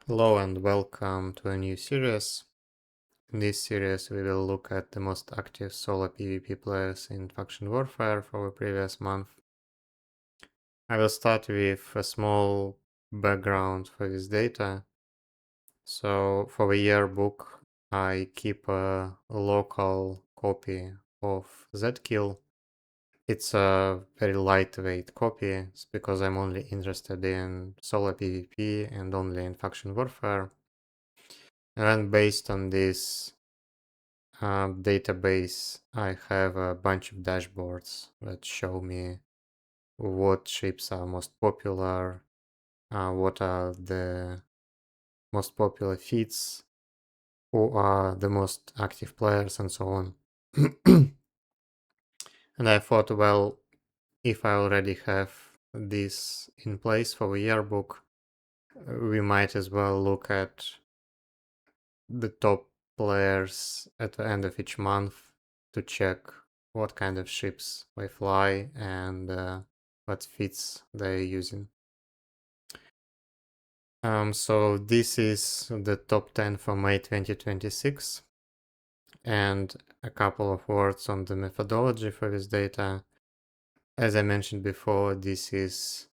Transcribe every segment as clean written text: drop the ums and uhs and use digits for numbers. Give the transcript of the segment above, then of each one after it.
Hello and welcome to a new series. In this series we will look at the most active solo PvP players in faction warfare for the previous month. I will start with a small background for this data. So for the yearbook I keep a local copy of Zkill. It's a very lightweight copy because I'm only interested in solo PvP and only in faction warfare. And then based on this database, I have a bunch of dashboards that show me what ships are most popular, what are the most popular feats, who are the most active players, and so on. And I thought, well, if I already have this in place for the yearbook, we might as well look at the top players at the end of each month to check what kind of ships they fly and what feats they're using. So this is the top 10 for May 2026, and a couple of words on the methodology for this data. As I mentioned before, this is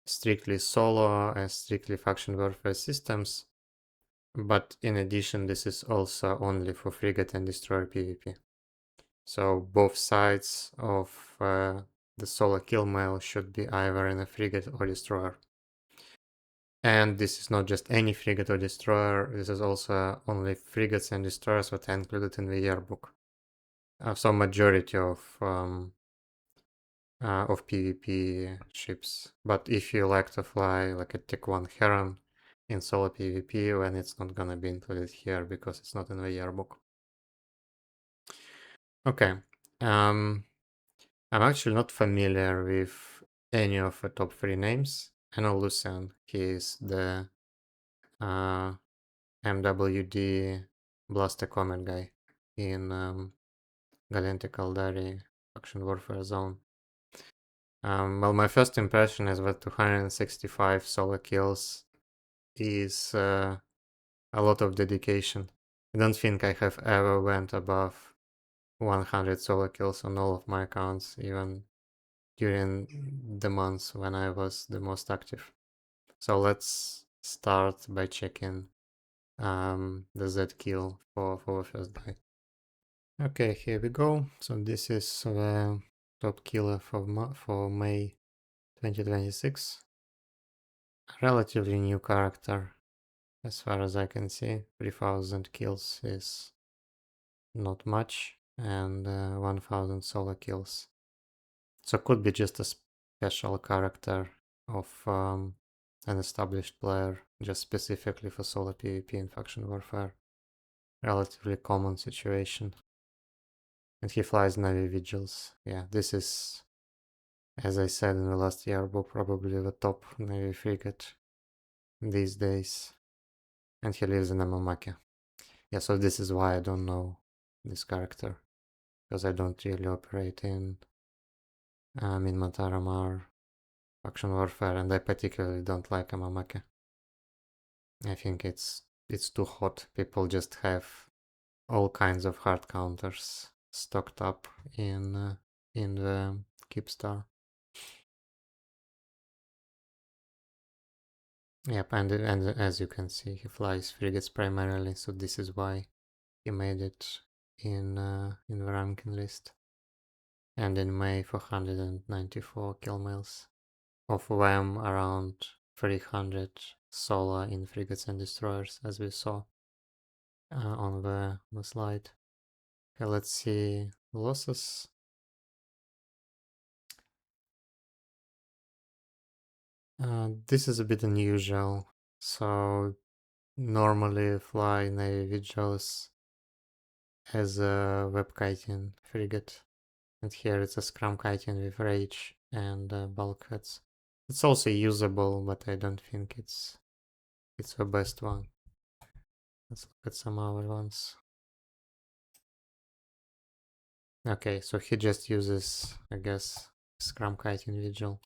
strictly solo and strictly faction warfare systems, but in addition this is also only for frigate and destroyer PvP. So both sides of the solo kill mail should be either in a frigate or destroyer. And this is not just any frigate or destroyer, this is also only frigates and destroyers that are included in the yearbook. So majority of PvP ships. But if you like to fly like a Tech 1 Heron in solo PvP, then it's not gonna be included here because it's not in the yearbook. Okay. I'm actually not familiar with any of the top 3 names. I know Lucian, he is the MWD Blaster Comet guy in Galiente Caldari Faction Warfare Zone. Well, my first impression is that 265 solo kills is a lot of dedication. I don't think I have ever went above 100 solo kills on all of my accounts, even during the months when I was the most active. So let's start by checking the Z kill for the first guy. Okay, here we go. So this is the top killer for May 2026. Relatively new character, as far as I can see. 3000 kills is not much, and 1000 solo kills. So could be just a special character of an established player, just specifically for solo PvP and faction warfare. Relatively common situation. And he flies Navy Vigils. Yeah, this is, as I said in the last yearbook, probably the top Navy frigate these days. And he lives in Amamake. Yeah, so this is why I don't know this character. Because I don't really operate in Mataramar faction warfare, and I particularly don't like Amamake. I think it's too hot. People just have all kinds of hard counters stocked up in the Keepstar. Yep, and as you can see, he flies frigates primarily, so this is why he made it in the ranking list. And in May, 494 kill mails, of them around 300 solo in frigates and destroyers, as we saw on the slide. Okay, let's see losses. This is a bit unusual. So normally fly Navy Vigils as a web kiting frigate, and here it's a scrum kiting with rage and bulkheads. It's also usable, but I don't think it's the best one. Let's look at some other ones. Okay, so he just uses, I guess, scrum kiting vigil.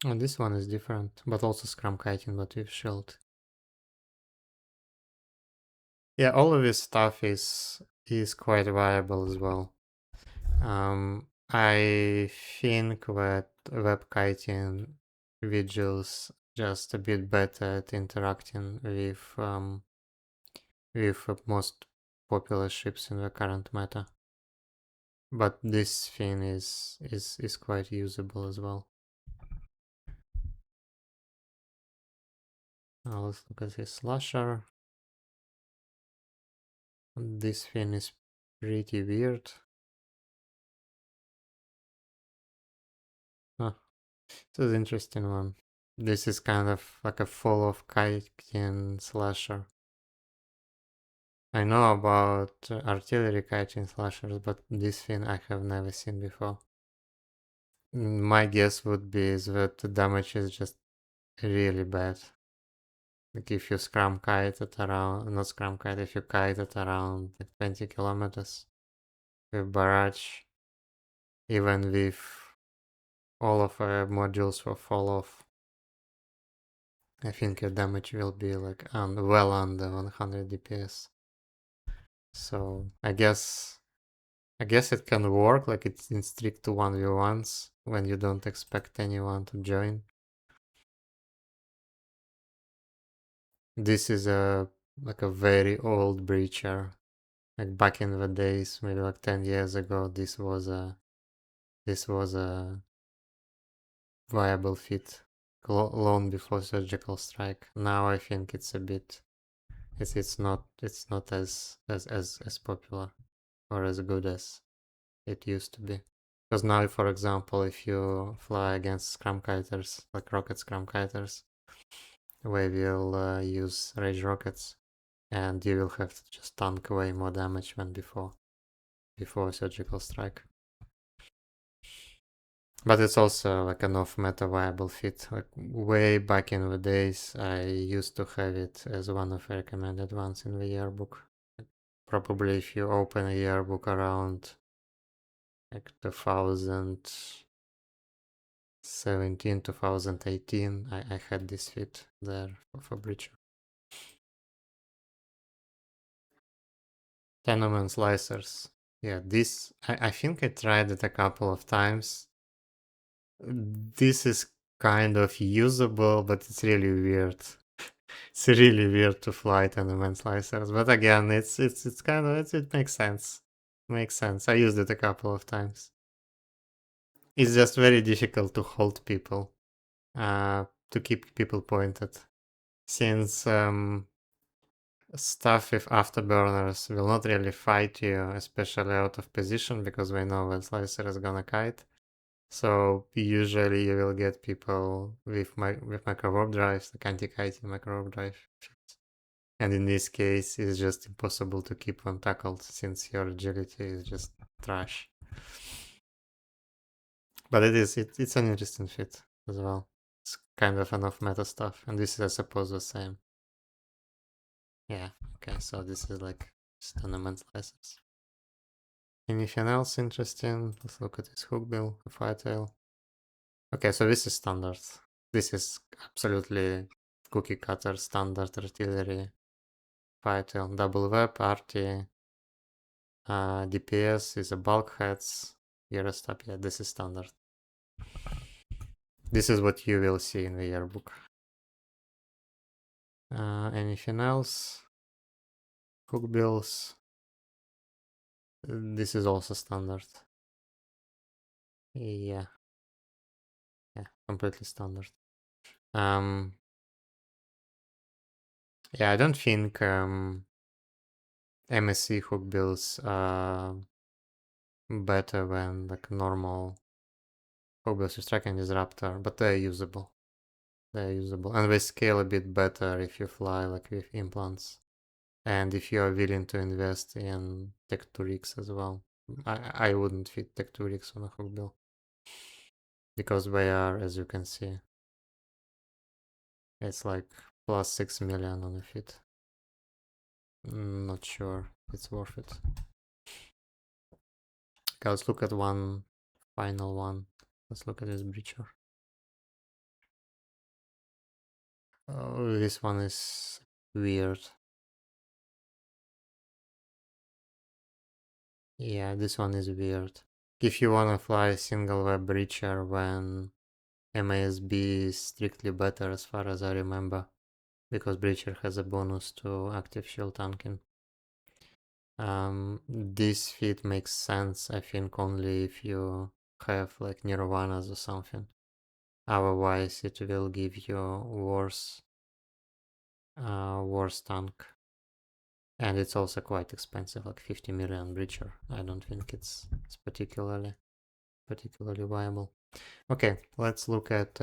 Oh, this one is different, but also scrum kiting, but with shield. Yeah, all of this stuff is quite viable as well. I think that web kiting visuals just a bit better at interacting with most popular ships in the current meta. But this thing is quite usable as well. Now let's look at his slasher. This thing is pretty weird. Huh. This is an interesting one. This is kind of like a fall of kiting slasher. I know about artillery kiting slashers, but this thing I have never seen before. My guess would be is that the damage is just really bad. Like if you scrum kite at around, not scrum kite, if you kite at around like 20 kilometers with barrage, even with all of modules for fall off, I think your damage will be like well under 100 DPS. So I guess it can work, like it's in strict 1v1s when you don't expect anyone to join. This is like a very old breacher. Like back in the days, maybe like 10 years ago, this was a viable fit long before surgical strike. Now I think it's a bit it's not as popular or as good as it used to be. Because now, for example, if you fly against scrum kiters, like rocket scrum kiters, we will use rage rockets, and you will have to just tank way more damage than before surgical strike. But it's also like an off-meta viable fit. Like way back in the days, I used to have it as one of the recommended ones in the yearbook. Probably if you open a yearbook around like 2017, 2018, I had this fit there for Breacher. Tenement slicers. Yeah, this, I think I tried it a couple of times. This is kind of usable, but it's really weird. It's really weird to fly tenement slicers, but again, it's kind of it makes sense. Makes sense. I used it a couple of times. It's just very difficult to hold people, to keep people pointed, since stuff with afterburners will not really fight you, especially out of position, because we know that slicer is gonna kite. So usually you will get people with micro warp drives, like anti-kiting micro warp drive. And in this case, it's just impossible to keep them tackled since your agility is just trash. But it's an interesting fit as well. It's kind of enough meta stuff, and this is I suppose the same. Yeah, okay, so this is like tournament slices. Anything else interesting? Let's look at this hook bill, the firetail. Okay, so this is standard. This is absolutely cookie cutter standard artillery firetail. Double web, RT, DPS is a bulkheads, Eurostop. Yeah, this is standard. This is what you will see in the yearbook. Anything else? Hook bills. This is also standard. Yeah, completely standard. Yeah, I don't think MSC hook bills are better than like normal hook bills with Strike and Disruptor, but they're usable. They're usable, and they scale a bit better if you fly like with implants, and if you are willing to invest in Tech 2 rigs as well. I wouldn't fit Tech 2 rigs on a hook bill because they are, as you can see, it's like plus 6 million on a fit. Not sure it's worth it. Okay, let's look at one final one. Let's look at this breacher. Oh, this one is weird. Yeah, this one is weird. If you wanna fly single web breacher when MASB is strictly better as far as I remember, because breacher has a bonus to active shield tanking. This feat makes sense, I think, only if you have like Nirvanas or something. Otherwise, it will give you worse tank. And it's also quite expensive, like 50 million breacher. I don't think it's particularly viable. Okay, let's look at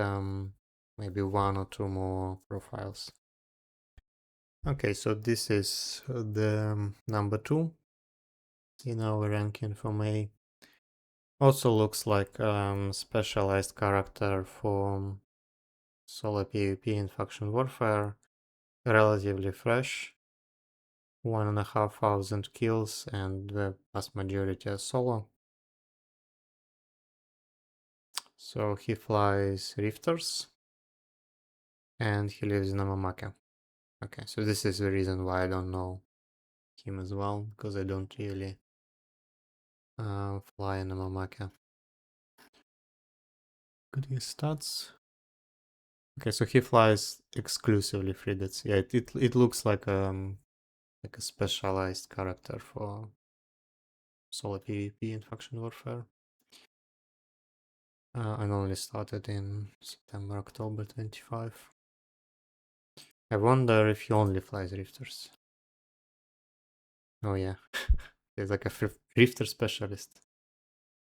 maybe one or two more profiles. Okay, so this is the number 2 in our ranking for May. Also looks like specialized character for solo PvP in faction warfare. Relatively fresh. 1,500 kills and the vast majority are solo. So he flies Rifters and he lives in Amamaka. Okay, so this is the reason why I don't know him as well, because I don't really fly in Amamaka. Good his stats. Okay, so he flies exclusively frigates. Yeah, it looks like a specialized character for solo PvP in faction warfare. And only started in September, October 25. I wonder if he only flies Rifters. Oh yeah, he's like a Rifter specialist.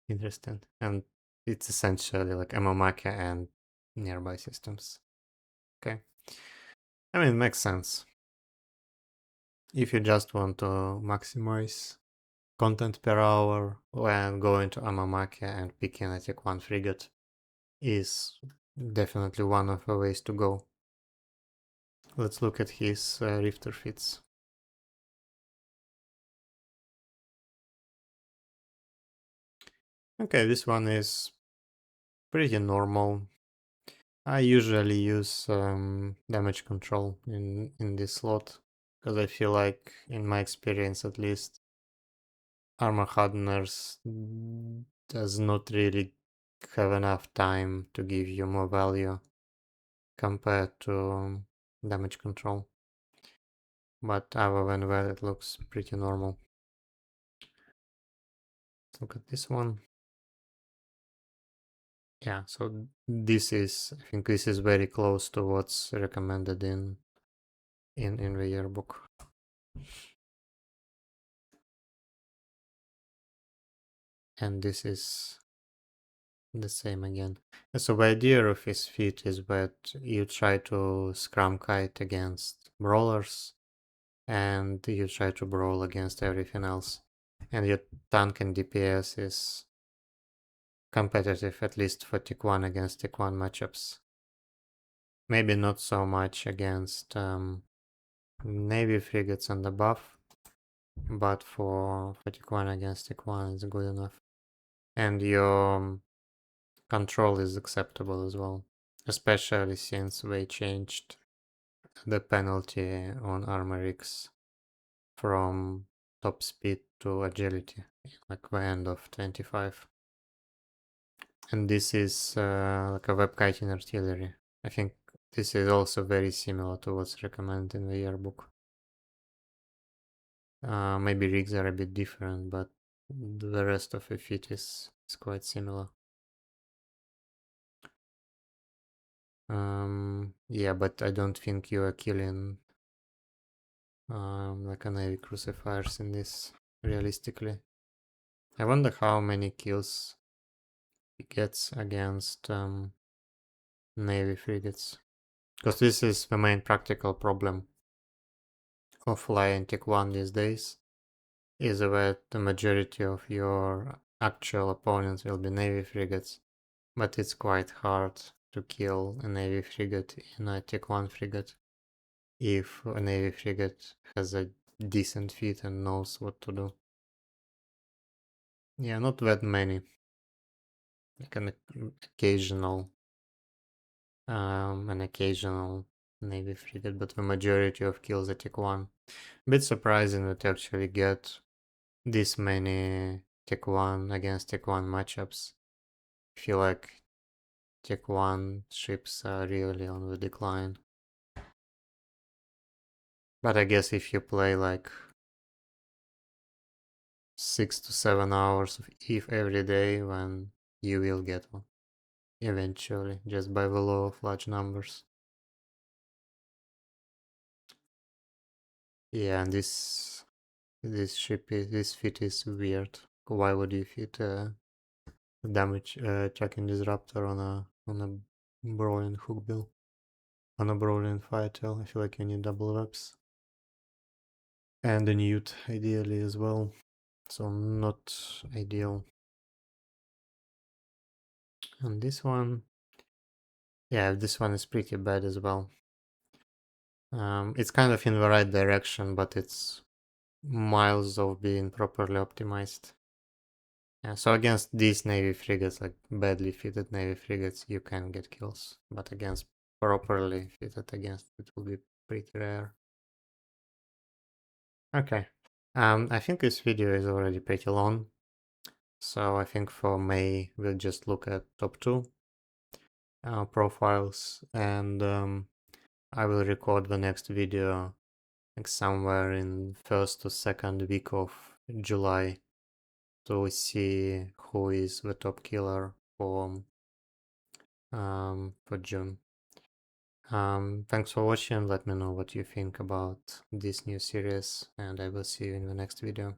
Interesting. And it's essentially like Amamaka and nearby systems. Okay. I mean, it makes sense. If you just want to maximize content per hour, when going to Amamaka and picking a Tech 1 frigate is definitely one of the ways to go. Let's look at his Rifter feats. Okay, this one is pretty normal. I usually use damage control in this slot, because I feel like, in my experience at least, armor hardeners does not really have enough time to give you more value compared to damage control. But other than that, it looks pretty normal. Let's look at this one. Yeah, so this is, I think this is very close to what's recommended in the yearbook. And this is the same again. So the idea of his feat is that you try to scrum kite against brawlers and you try to brawl against everything else. And your tank and DPS is competitive, at least for Tick 1 against Tick 1 matchups. Maybe not so much against Navy frigates and above, but for Tick 1 against Tick 1 it's good enough. And your control is acceptable as well, especially since they changed the penalty on Armor X from top speed to agility, like the end of 25. And this is like a web kiting artillery. I think this is also very similar to what's recommended in the yearbook. Maybe rigs are a bit different, but the rest of the feat is quite similar. Yeah, but I don't think you are killing like a Navy crucifiers in this realistically. I wonder how many kills he gets against Navy frigates, because this is the main practical problem of flying Tech 1 these days, is that the majority of your actual opponents will be Navy frigates, but it's quite hard to kill a Navy frigate in a Tech 1 frigate if a Navy frigate has a decent feat and knows what to do. Yeah, not that many. Like an occasional Navy frigate, but the majority of kills at Tech 1. Bit surprising to actually get this many Tech 1 against Tech 1 matchups. I feel like Tech 1 ships are really on the decline. But I guess if you play like 6 to 7 hours of EVE every day, then you will get one. Eventually, just by the law of large numbers. Yeah, and this fit is weird. Why would you fit damage tracking disruptor on a brawling hook bill? On a brawling fighter, I feel like you need double reps. And a newt ideally as well. So not ideal. And this one, yeah, this one is pretty bad as well. It's kind of in the right direction, but it's miles of being properly optimized. Yeah, so against these Navy frigates, like badly fitted Navy frigates, you can get kills. But against properly fitted against it will be pretty rare. Okay. I think this video is already pretty long. So I think for May we'll just look at top 2 profiles, and I will record the next video like somewhere in first or second week of July to see who is the top killer for June. Thanks for watching. Let me know what you think about this new series, and I will see you in the next video.